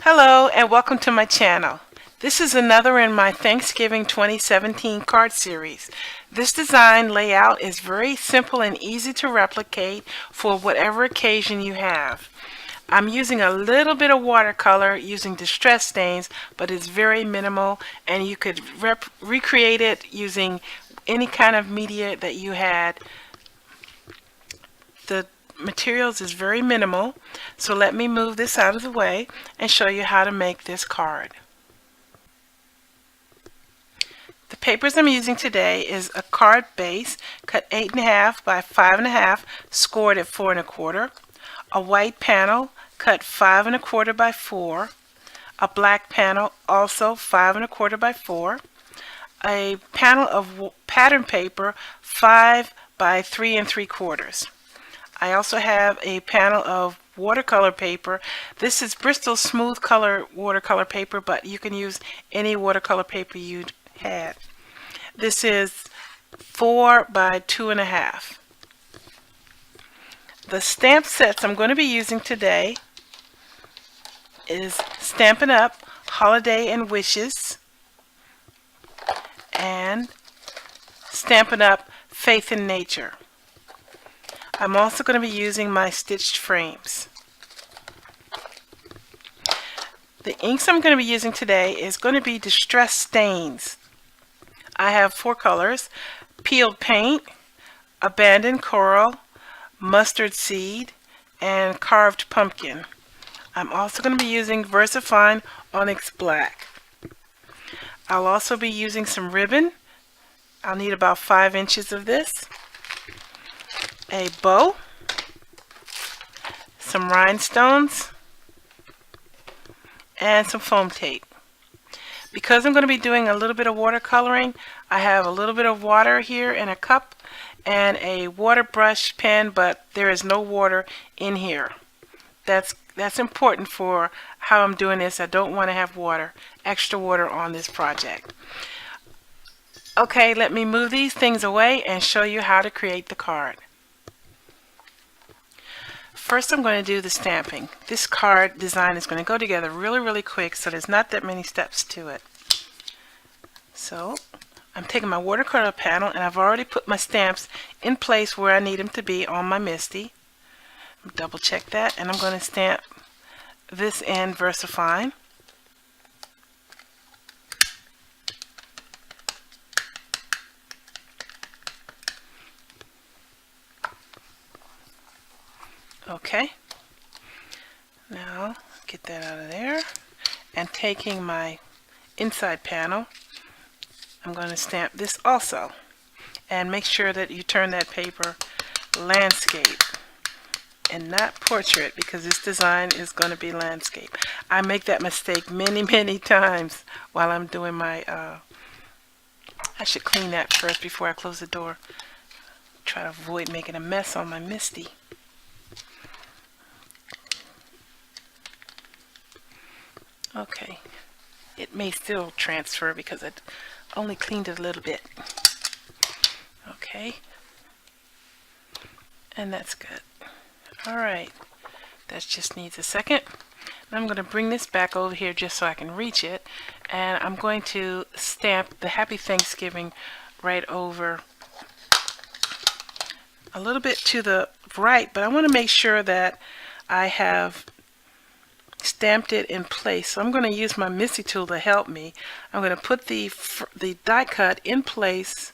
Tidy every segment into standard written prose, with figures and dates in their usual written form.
Hello and welcome to my channel. This is another in my Thanksgiving 2017 card series. This design layout is very simple and easy to replicate for whatever occasion you have. I'm using a little bit of watercolor using distress stains, but it's very minimal and you could recreate it using any kind of media that you had. The materials is very minimal, so let me move this out of the way and show you how to make this card. The papers I'm using today is a card base cut 8.5 by 5.5, scored at 4 1/4, a white panel cut 5 1/4 by 4, a black panel also 5 1/4 by 4, a panel of pattern paper 5 by 3 3/4. I also have a panel of watercolor paper. This is Bristol smooth color watercolor paper, but you can use any watercolor paper you had. This is 4 by 2.5. The stamp sets I'm going to be using today is Stampin' Up Holidays Wishes and Stampin' Up Faith in Nature. I'm also going to be using my stitched frames. The inks I'm going to be using today is going to be distress stains. I have 4 colors: peeled paint, abandoned coral, mustard seed, and carved pumpkin. I'm also going to be using Versafine Onyx black. I'll also be using some ribbon. I'll need about 5 inches of this, a bow, some rhinestones, and some foam tape. Because I'm going to be doing a little bit of watercoloring, I have a little bit of water here in a cup and a water brush pen, but there is no water in here. That's important for how I'm doing this. I don't want to have extra water on this project. Okay, let me move these things away and show you how to create the card. First, I'm going to do the stamping. This card design is going to go together really quick, so there's not that many steps to it. So I'm taking my watercolor panel, and I've already put my stamps in place where I need them to be on my MISTI. Double check that, and I'm going to stamp this in Versafine. Okay, now get that out of there, and taking my inside panel, I'm going to stamp this also, and make sure that you turn that paper landscape and not portrait, because this design is going to be landscape. I make that mistake many times while I'm doing my I should clean that first before I close the door. Try to avoid making a mess on my MISTI. Okay, it may still transfer because I only cleaned it a little bit. Okay, and that's good. Alright, that just needs a second. I'm going to bring this back over here just so I can reach it, and I'm going to stamp the Happy Thanksgiving right over a little bit to the right, but I want to make sure that I have stamped it in place. So I'm going to use my MISTI tool to help me. I'm going to put the die cut in place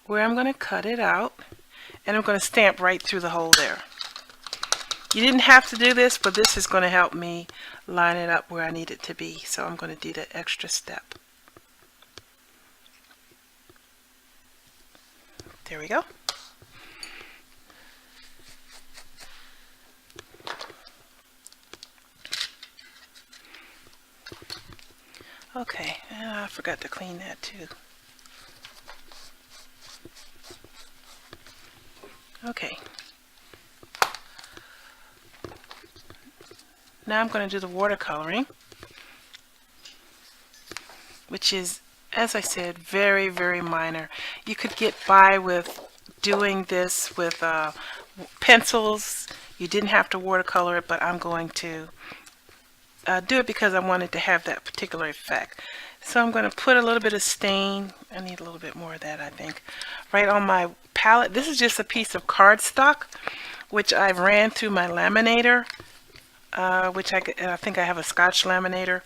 where I'm going to cut it out, and I'm going to stamp right through the hole there. You didn't have to do this, but this is going to help me line it up where I need it to be. So I'm going to do that extra step. There we go. Okay, I forgot to clean that too. Okay. Now I'm going to do the watercoloring, which is, as I said, very minor. You could get by with doing this with pencils. You didn't have to watercolor it, but I'm going to do it because I wanted to have that particular effect. So I'm going to put a little bit of stain. I need a little bit more of that, I think, right on my palette. This is just a piece of cardstock, which I ran through my laminator, which I think I have a Scotch laminator,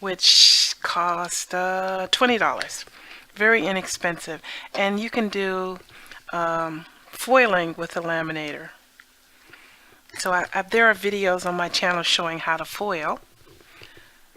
which cost $20. Very inexpensive. And you can do foiling with a laminator. So there are videos on my channel showing how to foil.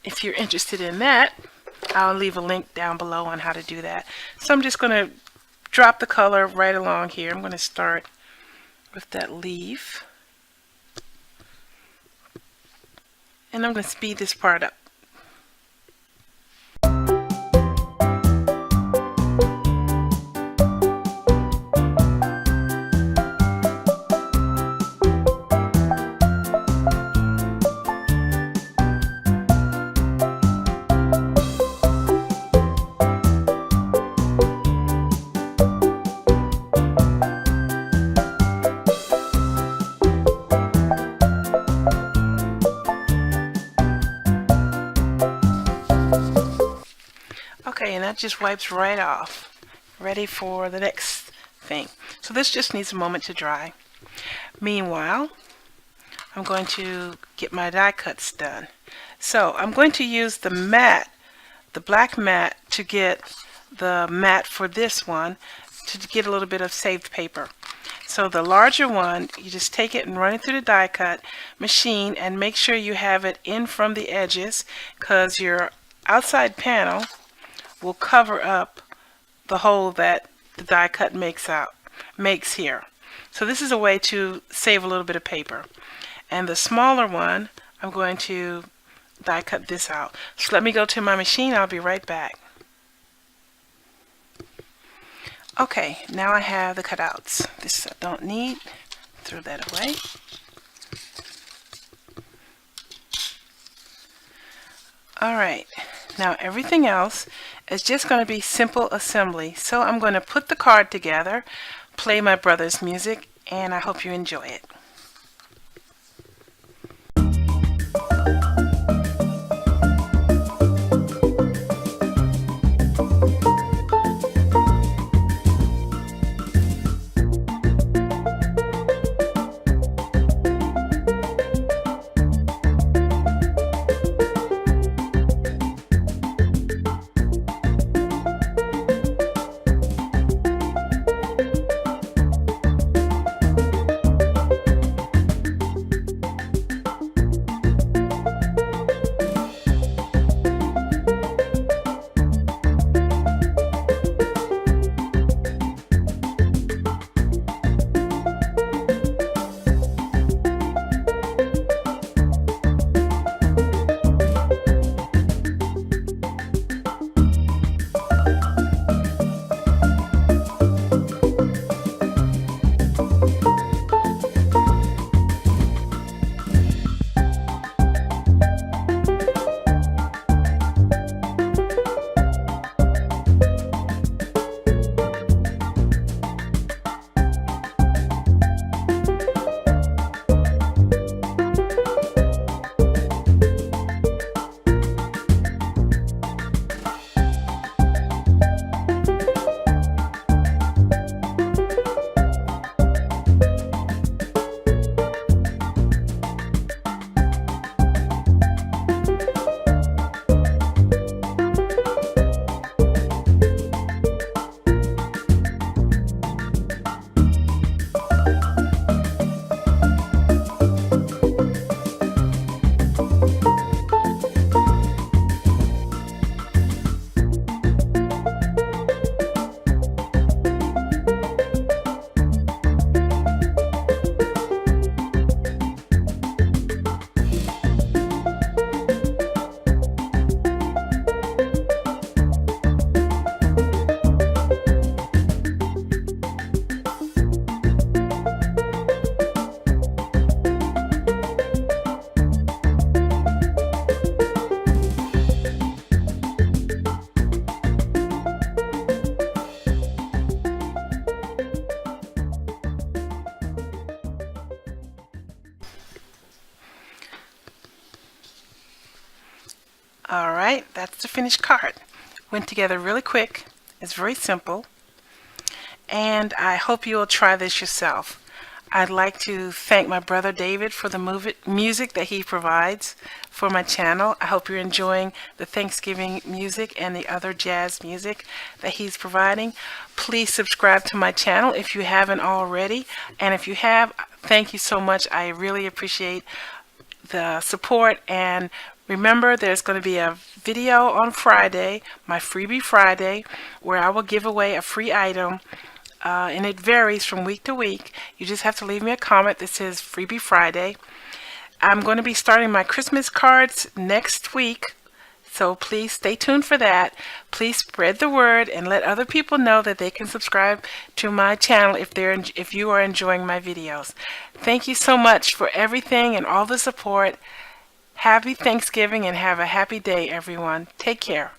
If you're interested in that, I'll leave a link down below on how to do that. So I'm just going to drop the color right along here. I'm going to start with that leaf. And I'm going to speed this part up. Okay, and that just wipes right off. Ready for the next thing. So this just needs a moment to dry. Meanwhile, I'm going to get my die cuts done. So I'm going to use the matte, the black matte, to get the matte for this one, to get a little bit of saved paper. So the larger one, you just take it and run it through the die cut machine, and make sure you have it in from the edges, because your outside panel will cover up the hole that the die cut makes here. So this is a way to save a little bit of paper. And the smaller one, I'm going to die cut this out. So let me go to my machine. I'll be right back. Okay, now I have the cutouts. This I don't need. Throw that away. Alright, now everything else is just going to be simple assembly. So I'm going to put the card together, play my brother's music, and I hope you enjoy it. Alright, that's the finished card. Went together really quick. It's very simple. And I hope you'll try this yourself. I'd like to thank my brother David for the music that he provides for my channel. I hope you're enjoying the Thanksgiving music and the other jazz music that he's providing. Please subscribe to my channel if you haven't already. And if you have, thank you so much. I really appreciate the support. And remember, there's going to be a video on Friday, my Freebie Friday, where I will give away a free item. And it varies from week to week. You just have to leave me a comment that says Freebie Friday. I'm going to be starting my Christmas cards next week, so please stay tuned for that. Please spread the word and let other people know that they can subscribe to my channel if you are enjoying my videos. Thank you so much for everything and all the support. Happy Thanksgiving and have a happy day, everyone. Take care.